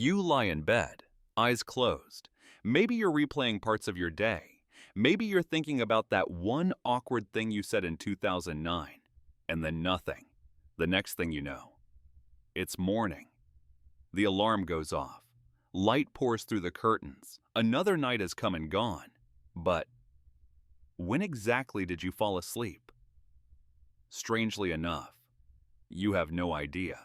You lie in bed, eyes closed. Maybe you're replaying parts of your day. Maybe you're thinking about that one awkward thing you said in 2009, and then nothing. The next thing you know, it's morning. The alarm goes off. Light pours through the curtains. Another night has come and gone. But when exactly did you fall asleep? Strangely enough, you have no idea.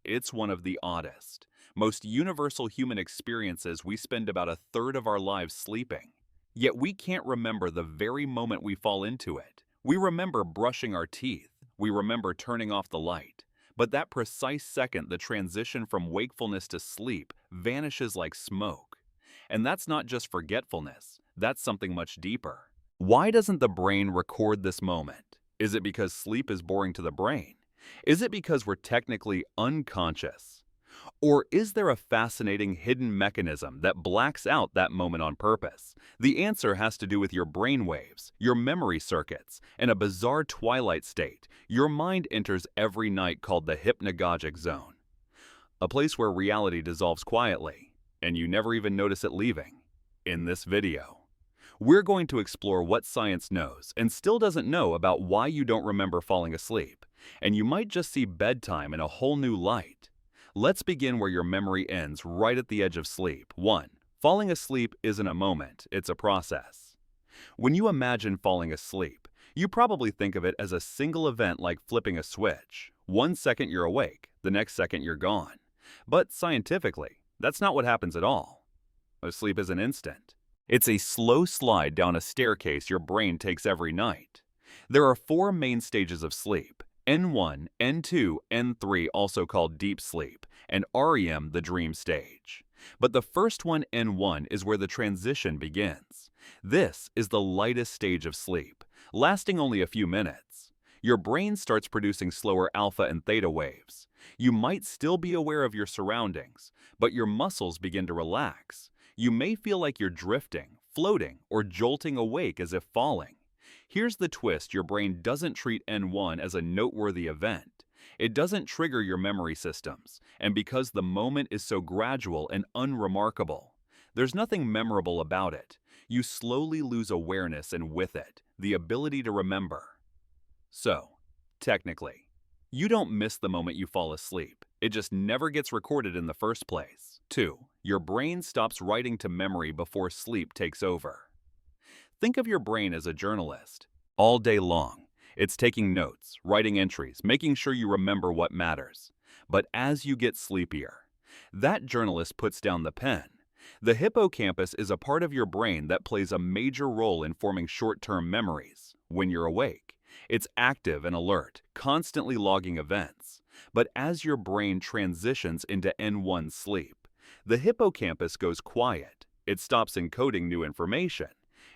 It's one of the oddest, most universal human experiences. We spend about a third of our lives sleeping. Yet we can't remember the very moment we fall into it. We remember brushing our teeth. We remember turning off the light. But that precise second, the transition from wakefulness to sleep vanishes like smoke. And that's not just forgetfulness. That's something much deeper. Why doesn't the brain record this moment? Is it because sleep is boring to the brain? Is it because we're technically unconscious? Or is there a fascinating hidden mechanism that blacks out that moment on purpose? The answer has to do with your brain waves, your memory circuits, and a bizarre twilight state your mind enters every night called the hypnagogic zone. A place where reality dissolves quietly, and you never even notice it leaving. In this video, we're going to explore what science knows and still doesn't know about why you don't remember falling asleep, and you might just see bedtime in a whole new light. Let's begin where your memory ends, right at the edge of sleep. 1. Falling asleep isn't a moment, it's a process. When you imagine falling asleep, you probably think of it as a single event like flipping a switch. 1 second you're awake, the next second you're gone. But scientifically, that's not what happens at all. Sleep is an instant. It's a slow slide down a staircase your brain takes every night. There are 4 main stages of sleep: N1, N2, N3, also called deep sleep, and REM, the dream stage. But the first one, N1, is where the transition begins. This is the lightest stage of sleep, lasting only a few minutes. Your brain starts producing slower alpha and theta waves. You might still be aware of your surroundings, but your muscles begin to relax. You may feel like you're drifting, floating, or jolting awake as if falling. Here's the twist: your brain doesn't treat N1 as a noteworthy event. It doesn't trigger your memory systems, and because the moment is so gradual and unremarkable, there's nothing memorable about it. You slowly lose awareness, and with it, the ability to remember. So, technically, you don't miss the moment you fall asleep. It just never gets recorded in the first place. 2. Your brain stops writing to memory before sleep takes over. Think of your brain as a journalist. All day long, it's taking notes, writing entries, making sure you remember what matters. But as you get sleepier, that journalist puts down the pen. The hippocampus is a part of your brain that plays a major role in forming short-term memories. When you're awake, it's active and alert, constantly logging events. But as your brain transitions into N1 sleep, the hippocampus goes quiet. It stops encoding new information.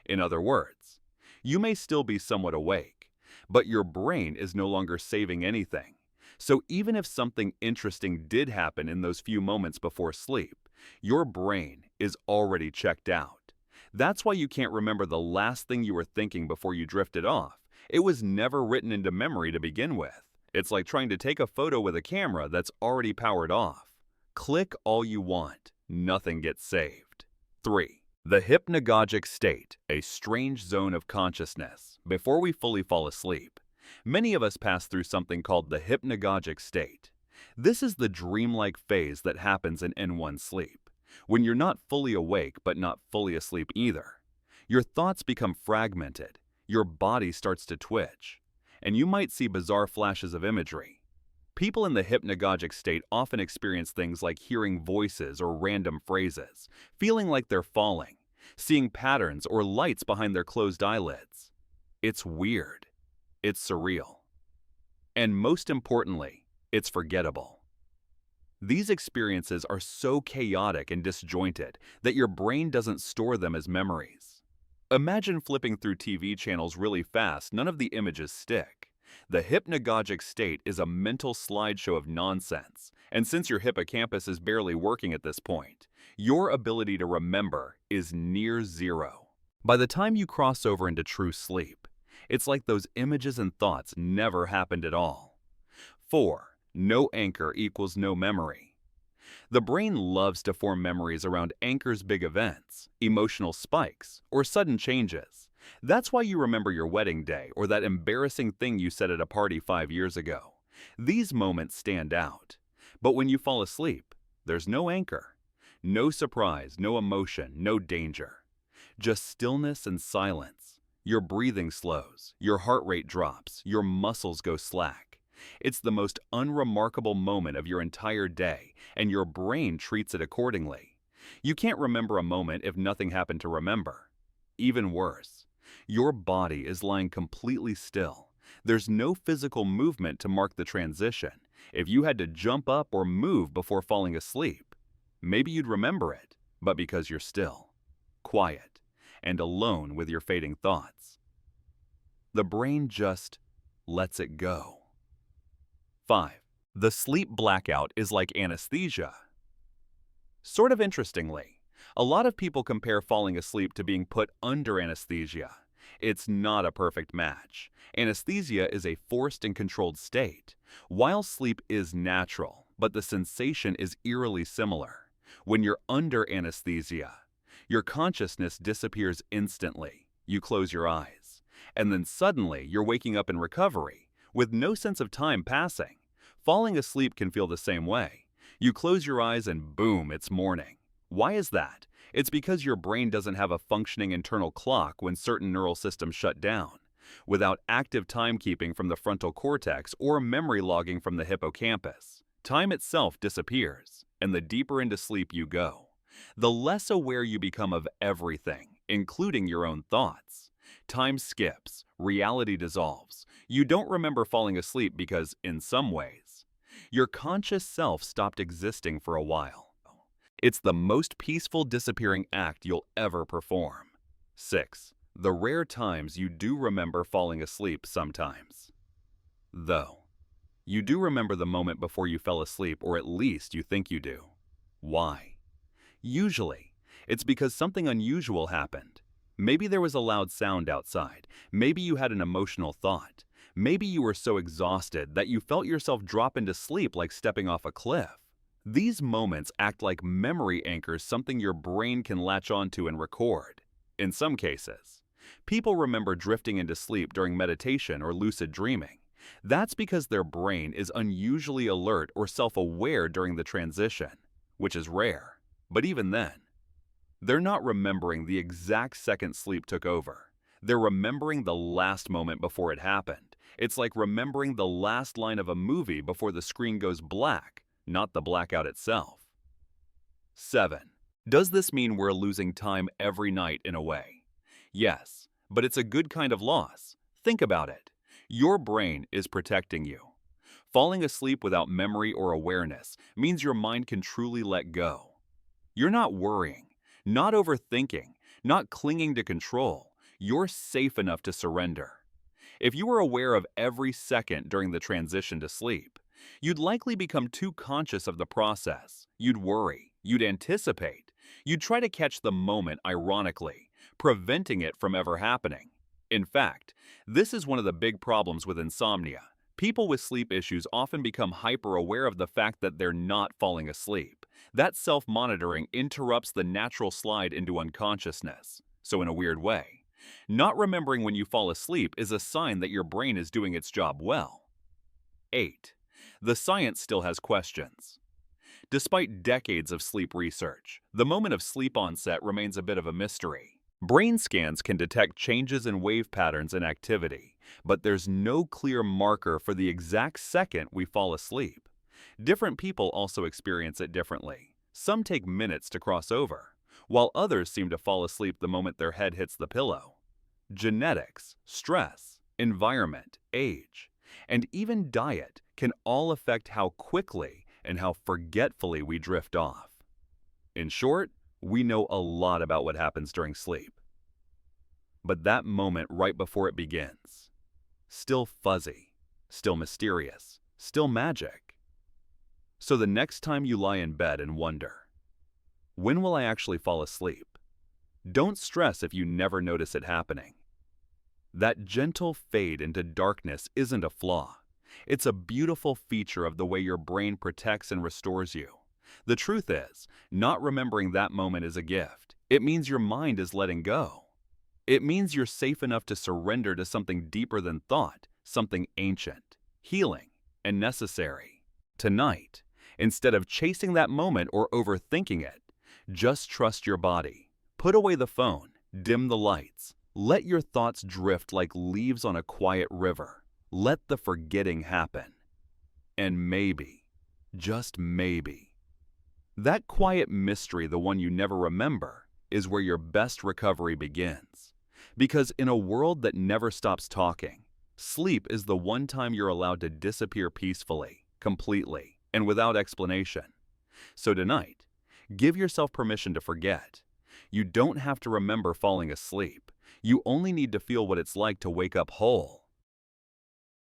In other words, you may still be somewhat awake, but your brain is no longer saving anything. So even if something interesting did happen in those few moments before sleep, your brain is already checked out. That's why you can't remember the last thing you were thinking before you drifted off. It was never written into memory to begin with. It's like trying to take a photo with a camera that's already powered off. Click all you want, nothing gets saved. 3. The hypnagogic state, a strange zone of consciousness. Before we fully fall asleep, many of us pass through something called the hypnagogic state. This is the dreamlike phase that happens in N1 sleep, when you're not fully awake but not fully asleep either. Your thoughts become fragmented, your body starts to twitch, and you might see bizarre flashes of imagery. People in the hypnagogic state often experience things like hearing voices or random phrases, feeling like they're falling, seeing patterns or lights behind their closed eyelids. It's weird. It's surreal. And most importantly, it's forgettable. These experiences are so chaotic and disjointed that your brain doesn't store them as memories. Imagine flipping through TV channels really fast. None of the images stick. The hypnagogic state is a mental slideshow of nonsense, and since your hippocampus is barely working at this point, your ability to remember is near zero. By the time you cross over into true sleep, it's like those images and thoughts never happened at all. 4. No anchor equals no memory. The brain loves to form memories around anchors big events, emotional spikes, or sudden changes. That's why you remember your wedding day or that embarrassing thing you said at a party 5 years ago. These moments stand out. But when you fall asleep, there's no anchor. No surprise, no emotion, no danger. Just stillness and silence. Your breathing slows, your heart rate drops, your muscles go slack. It's the most unremarkable moment of your entire day, and your brain treats it accordingly. You can't remember a moment if nothing happened to remember. Even worse, your body is lying completely still. There's no physical movement to mark the transition. If you had to jump up or move before falling asleep, maybe you'd remember it, but because you're still, quiet, and alone with your fading thoughts. The brain just lets it go. 5. The sleep blackout is like anesthesia. Sort of interestingly, a lot of people compare falling asleep to being put under anesthesia. It's not a perfect match. Anesthesia is a forced and controlled state, while sleep is natural, but the sensation is eerily similar. When you're under anesthesia, your consciousness disappears instantly. You close your eyes, and then suddenly you're waking up in recovery, with no sense of time passing. Falling asleep can feel the same way. You close your eyes and boom, it's morning. Why is that? It's because your brain doesn't have a functioning internal clock when certain neural systems shut down. Without active timekeeping from the frontal cortex or memory logging from the hippocampus, time itself disappears, and the deeper into sleep you go, the less aware you become of everything, including your own thoughts. Time skips, reality dissolves. You don't remember falling asleep because, in some ways, your conscious self stopped existing for a while. It's the most peaceful disappearing act you'll ever perform. 6. The rare times you do remember falling asleep sometimes. Though, you do remember the moment before you fell asleep, or at least you think you do. Why? Usually, it's because something unusual happened. Maybe there was a loud sound outside. Maybe you had an emotional thought. Maybe you were so exhausted that you felt yourself drop into sleep like stepping off a cliff. These moments act like memory anchors, something your brain can latch onto and record. In some cases, people remember drifting into sleep during meditation or lucid dreaming. That's because their brain is unusually alert or self-aware during the transition, which is rare. But even then, they're not remembering the exact second sleep took over. They're remembering the last moment before it happened. It's like remembering the last line of a movie before the screen goes black, not the blackout itself. 7. Does this mean we're losing time every night in a way? Yes, but it's a good kind of loss. Think about it. Your brain is protecting you. Falling asleep without memory or awareness means your mind can truly let go. You're not worrying, not overthinking, not clinging to control. You're safe enough to surrender. If you were aware of every second during the transition to sleep, you'd likely become too conscious of the process. You'd worry, you'd anticipate, you'd try to catch the moment ironically, preventing it from ever happening. In fact, this is one of the big problems with insomnia. People with sleep issues often become hyper-aware of the fact that they're not falling asleep. That self-monitoring interrupts the natural slide into unconsciousness. So in a weird way, not remembering when you fall asleep is a sign that your brain is doing its job well. 8. The science still has questions. Despite decades of sleep research, the moment of sleep onset remains a bit of a mystery. Brain scans can detect changes in wave patterns and activity, but there's no clear marker for the exact second we fall asleep. Different people also experience it differently. Some take minutes to cross over, while others seem to fall asleep the moment their head hits the pillow. Genetics, stress, environment, age, and even diet can all affect how quickly and how forgetfully we drift off. In short, we know a lot about what happens during sleep. But that moment right before it begins, still fuzzy, still mysterious, still magic. So the next time you lie in bed and wonder, when will I actually fall asleep? Don't stress if you never notice it happening. That gentle fade into darkness isn't a flaw. It's a beautiful feature of the way your brain protects and restores you. The truth is, not remembering that moment is a gift. It means your mind is letting go. It means you're safe enough to surrender to something deeper than thought, something ancient, healing, and necessary. Tonight, instead of chasing that moment or overthinking it, just trust your body. Put away the phone, dim the lights. Let your thoughts drift like leaves on a quiet river. Let the forgetting happen. And maybe, just maybe, that quiet mystery, the one you never remember, is where your best recovery begins. Because in a world that never stops talking, sleep is the one time you're allowed to disappear peacefully, completely, and without explanation. So tonight, give yourself permission to forget. You don't have to remember falling asleep. You only need to feel what it's like to wake up whole.